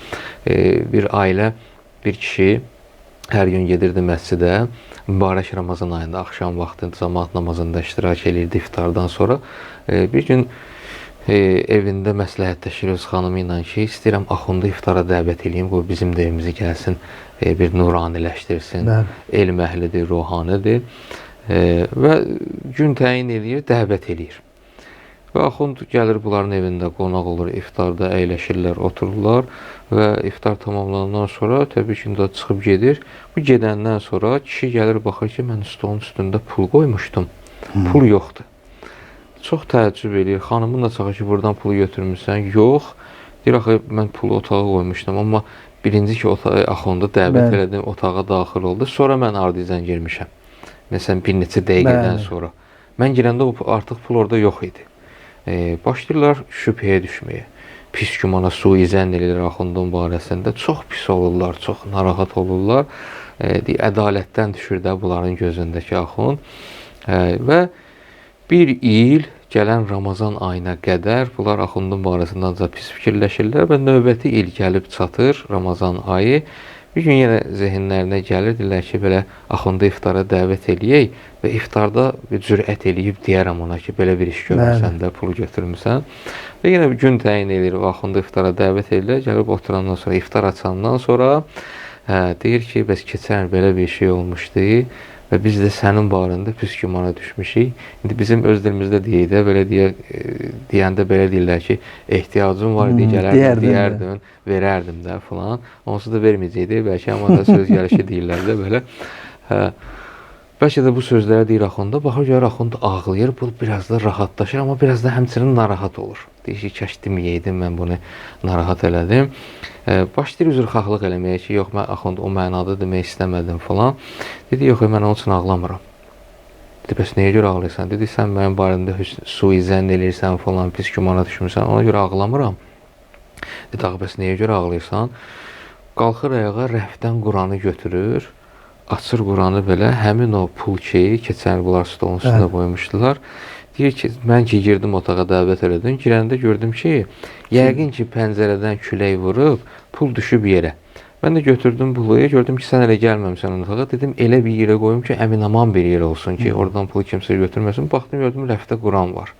Bir ailə, bir kişi hər gün gedirdi məscidə. Mübarək Ramazan ayında, axşam vaxtı cəmaət namazında iştirak edirdi iftardan sonra. Bir gün evində məsləhətləşir öz xanımı ilə ki, istəyirəm axundu iftara dəvət edeyim, bu bizim də evimizi gəlsin, bir nuraniləşdirsin, elm əhlidir, ruhanidir və gün təyin edir, dəvət edir. Və axund gəlir bunların evində, qonaq olur, iftarda əyləşirlər, otururlar və iftar tamamlanandan sonra təbii ki, çıxıb gedir. Bu gedəndən sonra kişi gəlir, baxır ki, mən stolun üstündə pul qoymuşdum, pul yoxdur. Çox təəccüb edir. Xanımın da çağı ki, buradan pulu götürmüşsən. Yox. Deyir, axı, mən pulu otağa qoymuşdum. Amma birinci ki, axunda dəvət elədim, otağa daxil oldu. Sonra mən ardizən girmişəm. Məsələn, bir neçə dəqiqədən sonra. Mən girəndə artıq pul orada yox idi. Başlayırlar şübhəyə düşməyə. Pis gümana suizən edirlər axundun barəsində. Çox pis olurlar, çox narahat olurlar. Ədalətdən düşür də bunların gözündəki axund. Və bir il gələn Ramazan ayına qədər bunlar axundun barəsində ancaq pis fikirləşirlər və növbəti il gəlib çatır Ramazan ayı Bir gün yenə zehinlərinə gəlir, deyirlər ki, belə Axundu iftara dəvət eləyək və iftarda bir cürət eləyib deyərəm ona ki, belə bir iş görmüsən də, pul götürmüsən. Və yenə bir gün təyin edir, o Axundu iftara dəvət eləyir, gəlib oturandan sonra, iftar açandan sonra deyir ki, bəs keçən belə bir şey olmuşdu və biz də sənin barəndə pis gümana düşmüşük. İndi bizim öz dilimizdə deyək də, belə deyəndə belə deyirlər ki, ehtiyacım var idi, gələrdim, deyərdim, verərdim də falan. Onsuz da verməyəcəkdi, bəlkə amma da söz gəlişi deyirlər də belə. Bəlkə də bu sözləri deyir Axunda, baxır görür Axund ağlayır, bu biraz da rahatlaşır, amma biraz da həmçinin narahat olur. Deyir ki, kəş deməyəydim, mən bunu narahat elədim. Başlayır üzrxahlıq eləməyə ki, yox, mən Axund o mənada demək istəmədim falan. Dedi, yox, mən onun üçün ağlamıram. Dedi, bəs nəyə görə ağlayırsan? Dedi, sən mənim barəmdə suizən eləyirsən falan, pis gümana düşmürsən, ona görə ağlamıram. Dedi, bəs nəyə görə ağlayırsan? Qalxır ayağa, rəfdən Quranı götürür, açır Quranı belə, həmin o pul ki, keçən bunlar stolun üstünə qoymuşdular. Deyir ki, mən ki, girdim otağa dəvət elədim, girəndə gördüm ki, yəqin ki, pəncərədən külək vurub, pul düşüb yerə. Mən də götürdüm pulu, gördüm ki, sən elə gəlməmsən otağa. Dedim, elə bir yerə qoyum ki, əmin-aman bir yer olsun ki, oradan pulu kimsə götürməsin. Baxdım, gördüm, rəfdə Quran var.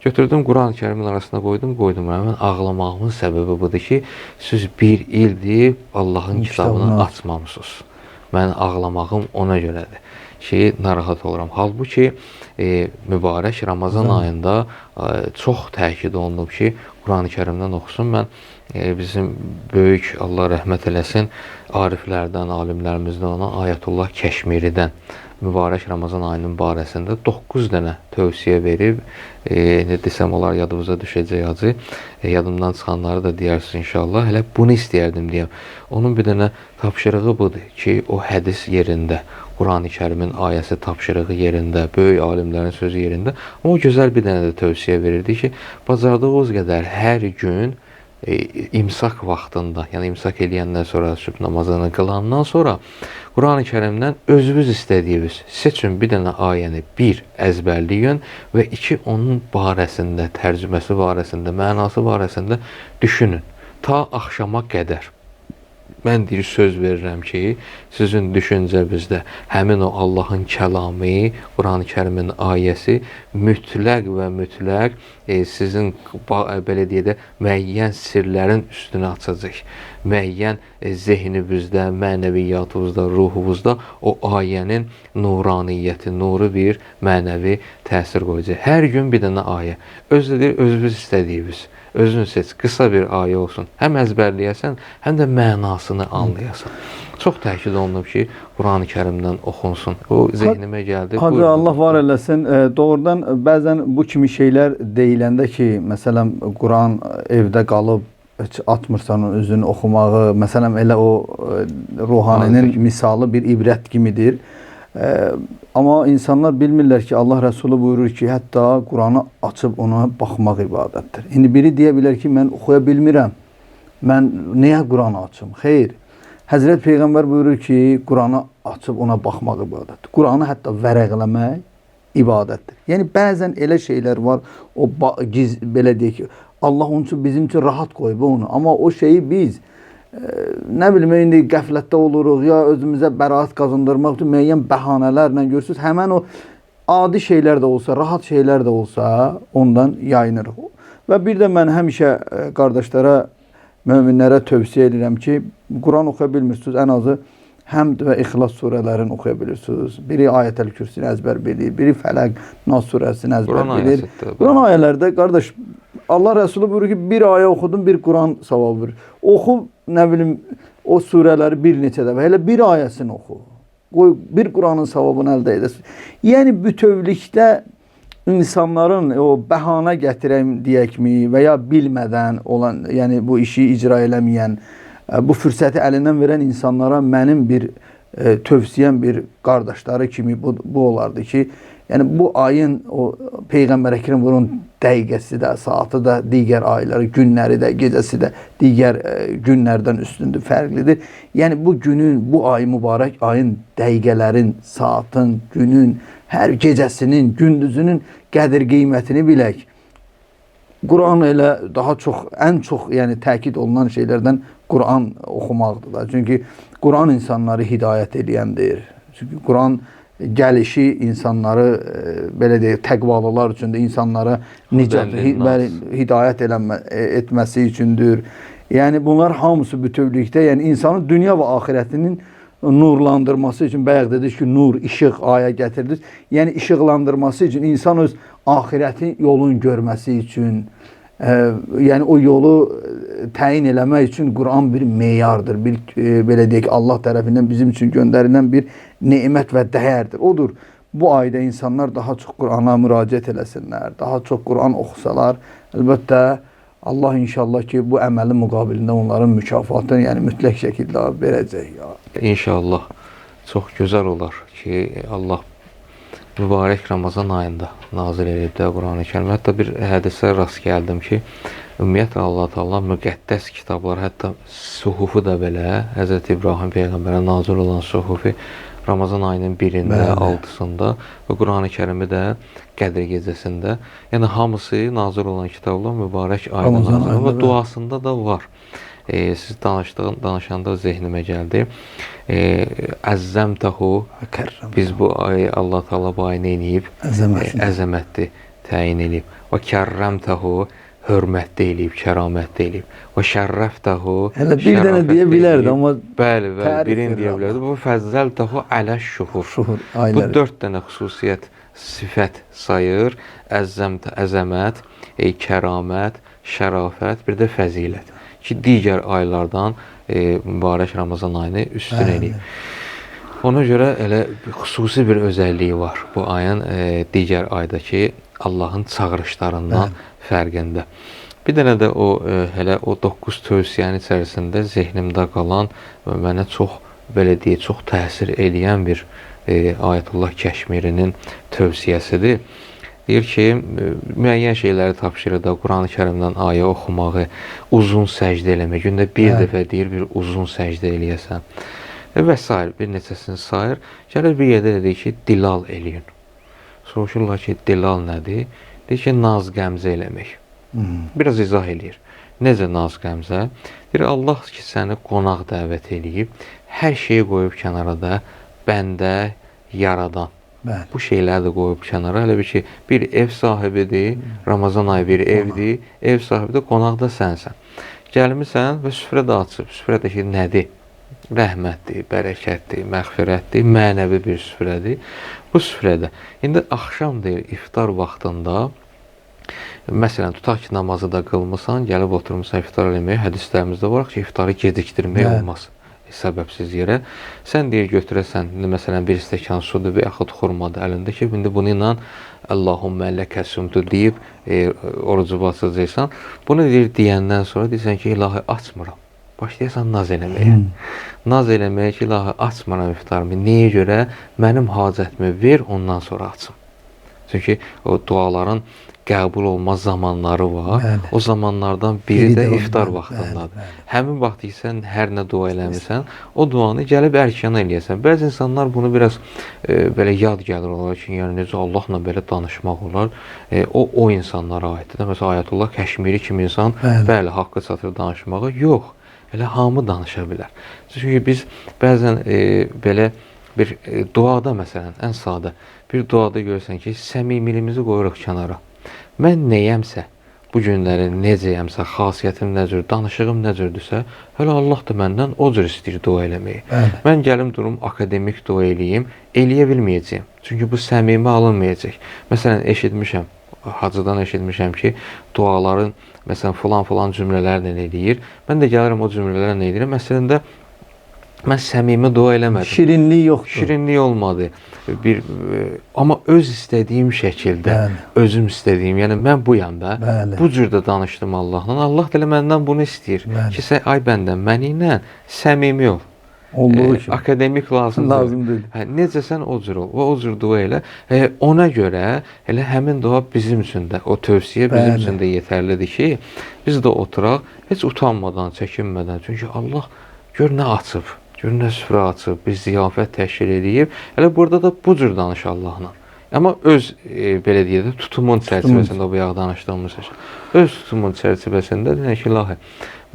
Götürdüm, Quran-ı Kərimin arasına qoydum. Mən ağlamağımın səbəbi budur ki, siz bir ildir Allahın kitabını açmamışsınız. Mən ağlamağım ona görədir ki, narahat oluram. Halbuki, mübarək Ramazan ayında çox təkid olunub ki, Quran-ı Kərimdən oxusun. Mən bizim böyük, Allah rəhmət eləsin, ariflərdən, alimlərimizdən olan Ayətullah Kəşmiridən mübarək Ramazan ayının barəsində 9 dənə tövsiyə verib, ne desəm olar yadımıza düşəcək acı, yadımdan çıxanları da deyirsiniz inşallah. Hələ bunu istəyərdim deyəm. Onun bir dənə tapşırığı budur ki, o hədis yerində, Quran-ı Kərimin ayəsi tapşırığı yerində, böyük alimlərin sözü yerində. Amma o gözəl bir dənə də tövsiyə verirdi ki, bacardığınız qədər hər gün imsak vaxtında, yəni imsak eləyəndən sonra, sübh namazını qılandan sonra Quran-ı Kərimdən özünüz istədiyiniz seçin bir dənə ayəni, bir əzbərləyin və iki onun barəsində, tərcüməsi barəsində, mənası barəsində düşünün. Ta axşama qədər. Mən deyir, söz verirəm ki, sizin düşüncəmizdə həmin o Allahın kəlamı, Quran-ı Kərimin ayəsi mütləq və mütləq sizin belə deyək də müəyyən sirlərin üstünə açacaq. Müəyyən zehninizdə, mənəviyyatınızda, ruhunuzda o ayənin nuraniyyəti, nuru bir mənəvi təsir qoyacaq. Hər gün bir dənə ayə. Özünüz istədiyiniz. Özün seç, qısa bir ayə olsun. Həm əzbərləyəsən, həm də mənasını anlayasan. Çox təkid olunub ki, Quran-ı Kərimdən oxunsun. O zehnimə gəldi. Hacı, Allah var eləsin. Doğrudan bəzən bu kimi şeylər deyiləndə ki, məsələn, Quran evdə qalıb, heç atmırsan özünü oxumağı, məsələn, elə o ruhaninin misalı bir ibrət kimidir. Amma insanlar bilmirlər ki, Allah Rəsulü buyurur ki, hətta Quranı açıb ona baxmaq ibadətdir. İndi biri deyə bilər ki, mən oxuya bilmirəm, mən nəyə Quranı açım? Xeyr, Həzrət Peyğəmbər buyurur ki, Quranı açıb ona baxmaq ibadətdir. Quranı hətta vərəqləmək ibadətdir. Yəni, bəzən elə şeylər var, o belə deyək ki, Allah onun üçün bizim üçün rahat qoyub onu. Amma o şeyi biz nə bilim, indi qəflətdə oluruq, ya özümüzə bəraət qazandırmaq üçün müəyyən bəhanələrlə görürsünüz, həmən o adi şeylər də olsa, rahat şeylər də olsa, ondan yayınırıq. Və bir də mən həmişə qardaşlara, möminlərə tövsiyə edirəm ki, Quran oxuya bilmirsiniz, ən azı Həmd və İxlas surələrini oxuya bilirsiniz. Biri Ayətəl Kürsini əzbər bilir, biri Fələq, Nas surəsini əzbər bilir. Quran ayələrdə, qardaş, Allah Rəsulü buyurur ki, bir ayə oxudun, bir Quran savabı verir. Oxu, nə bilim, o surələri bir neçə dəfə, elə bir ayəsini oxu. Qoy, bir Quranın savabını əldə edəsin. Yəni, bütövlükdə insanların o bəhanə gətirəm deyəkmi və ya bilmədən olan, yəni bu işi icra eləməyən, bu fürsəti əlindən verən insanlara mənim bir tövsiyəm, bir qardaşları kimi bu olardı ki, yəni bu ayın o Peyğəmbər Əkrəm bunun dəqiqəsi də, saatı da, digər ayları, günləri də, gecəsi də digər günlərdən üstündür, fərqlidir. Yəni bu günün, bu ay mübarək ayın dəqiqələrin, saatın, günün, hər gecəsinin, gündüzünün qədir qiymətini bilək. Quran elə daha çox, ən çox yəni təkid olunan şeylərdən Quran oxumaqdır da. Çünki Quran insanları hidayət edəndir. Çünki Quran gəlişi insanları belə deyək, təqvalılar üçün də insanlara nicat, hidayət etməsi üçündür. Yəni bunlar hamısı bütövlükdə, yəni insanın dünya və axirətinin nurlandırması üçün, bayaq dedik ki, nur, işıq aya gətirdik. Yəni işıqlandırması üçün, insan öz axirəti yolun görməsi üçün, yəni o yolu təyin eləmək üçün Quran bir meyardır. Bir belə deyək, Allah tərəfindən bizim üçün göndərilən bir nemət və dəyərdir. Odur, bu ayda insanlar daha çox Qurana müraciət eləsinlər, daha çox Quran oxusalar, əlbəttə Allah inşallah ki, bu əməlin müqabilində onların mükafatını, yəni mütləq şəkildə verəcək. İnşallah çox gözəl olar ki, Allah mübarək Ramazan ayında nazil edib də Quran-ı Kərim. Hətta bir hədisə rast gəldim ki, ümumiyyətlə Allah Taala müqəddəs kitablar, hətta suhufu da belə, Həzrəti İbrahim peyğəmbərə nazil olan suhufi Ramazan ayının 1-də, 6-sında və Quran-ı Kərimi də Qədr gecəsində, yəni hamısı nazil olan kitablar mübarək ayda nazil və duasında da var. Siz danışanda zehnimə gəldi. Əzzəmtəhu, biz bu ayı Allah Taala bu ayı nə edib? Əzəmətli təyin edib. Və kərrəmtəhu, hörmətli eləyib, kəramətli eləyib. Və şərrəftəhu, hələ bir dənə deyə bilərdi, amma bəli, birini deyə bilərdi. Və fəzzəltəhu aləş-şuhur. Bu 4 dənə xüsusiyyət, sifət sayır. Əzəmət, kəramət, şərafət, bir də fəzilət. Ki, digər aylardan mübarək Ramazan ayını üstün eləyib. Ona görə elə xüsusi bir özəlliyi var bu ayın digər aydakı Allahın çağırışlarından fərqində. Bir dənə də o hələ o 9 tövsiyənin içərisində zehnimdə qalan və mənə çox belə deyək, çox təsir eləyən bir Ayətullah Kəşmirinin tövsiyəsidir. Deyir ki, müəyyən şeyləri tapşırır da, Quran-ı Kərimdən ayə oxumağı, uzun səcdə eləmək. Gündə bir dəfə deyir, bir uzun səcdə eləyəsən. Və s. bir neçəsini sayır. Gəlir bir yerdə deyir ki, dilal eləyin. Soruşurlar ki, dilal nədir? Deyir ki, naz qəmzə eləmək. Biraz izah eləyir. Necə naz qəmzə? Deyir, Allah ki, səni qonaq dəvət eləyib, hər şeyi qoyub kənarada, bəndə, yaradan. Bu şeyləri də qoyub kənara. Hələ bir ki, bir ev sahibidir, Ramazan ayı bir evdir, ev sahibi də qonaqda sənsən. Gəlmirsən və süfrə də açıb. Süfrə də ki, nədir? Rəhmətdir, bərəkətdir, məğfirətdir, mənəvi bir süfrədir. Bu süfrədə. İndi axşam deyir, iftar vaxtında, məsələn, tutaq ki, namazı da qılmısan, gəlib oturmuşsan iftar eləməyə, hədislərimizdə var ki, iftarı gecikdirmək olmaz. Səbəbsiz yerə. Sən deyir, götürəsən, məsələn, bir stəkan sudur və yaxud xurmadır əlində ki, indi bunu ilə Allahümmə ləkəsumdu deyib orucu basacaqsan. Bunu deyəndən sonra deyirsən ki, ilahi açmıram. Başlayırsan naz eləməyə. Naz eləməyə ki, ilahi açmıram iftarımı. Nəyə görə? Mənim hacətimi ver, ondan sonra açım. Çünki o duaların qəbul olma zamanları var. O zamanlardan biri də iftar vaxtındadır. Həmin vaxt sən hər nə dua eləmirsən, o duanı gəlib ərkan eləyəsən. Bəzi insanlar bunu biraz belə yad gəlir olar ki, yəni necə Allahla belə danışmaq olar. O insanlara aiddir. Məsələn, Ayətullah Kəşmiri kimi insan, bəli, haqqı çatır danışmağa. Yox, elə hamı danışa bilər. Çünki biz bəzən belə bir duada, məsələn, ən sadə bir duada görürsən ki, səmimiliyimizi qoyuruq kənara. Mən nəyəmsə, bu günləri necəyəmsə, xasiyyətim nə cür, danışığım nə cürdürsə, hələ Allah da məndən o cür istəyir dua eləməyi. Mən gəlim durum akademik dua eləyim, eləyə bilməyəcəyim. Çünki bu səmimi alınmayacaq. Məsələn, eşitmişəm, hacıdan eşitmişəm ki, duaların, məsələn, filan cümlələrlə eləyir. Mən də gəlirəm o cümlələrlə eləyirəm. Əslində, mən səmimi dua eləmədim. Şirinlik yoxdur. Şirinlik olmadı. Amma öz istədiyim şəkildə, özüm istədiyim, yəni mən buyam da, bu cür də danışdım Allahla. Allah da məndən bunu istəyir. Ki, sən ay bəndən, mənimlə səmimi ol. Akademik lazımdır. Necəsən o cür ol. O cür dua elə. Ona görə elə həmin dua bizim üçün də, o tövsiyə bizim üçün də yetərlidir ki, biz də oturaq, heç utanmadan, çəkinmədən. Çünki Allah gör nə açıb. Gör nə süfrə açıb, bir ziyafət təşkil edib. Elə burada da bu cür danış Allahla. Amma öz belə deyək də tutumun çərçivəsində o bayaq danışdığımız şey. Öz tutumun çərçivəsində deyən ki, ilahi,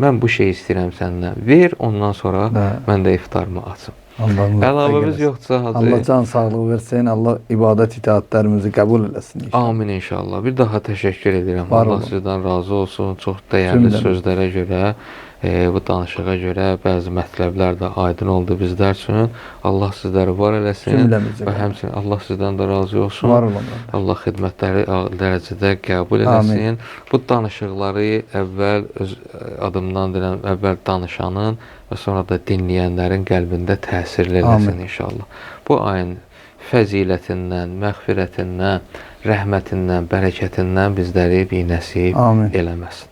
mən bu şeyi istəyirəm səndən. Ver, ondan sonra mən də iftarımı açım. Əlavəmiz yoxdursa, Hacı. Allah can sağlığı versin. Allah ibadət itaətlərimizi qəbul eləsin inşallah. Amin inşallah. Bir daha təşəkkür edirəm. Var Allah olun. sizdən razı olsun. Çox dəyərli Cümləmiz. sözlərə görə, bu danışığa görə bəzi mətləblər də aydın oldu bizlər üçün. Allah sizləri var eləsin Cümləmizi və var. həmçinin Allah sizdən də razı olsun. Var olun. Allah xidmətləri dərəcədə qəbul Amin. eləsin. Bu danışıqları əvvəl öz adımdan deyirəm, əvvəl danışanın və sonra da dinləyənlərin qəlbində təsirli eləsin Amin. inşallah. Bu ayın fəzilətindən, məğfirətindən, rəhmətindən, bərəkətindən bizləri binəsib Amin. eləməsin.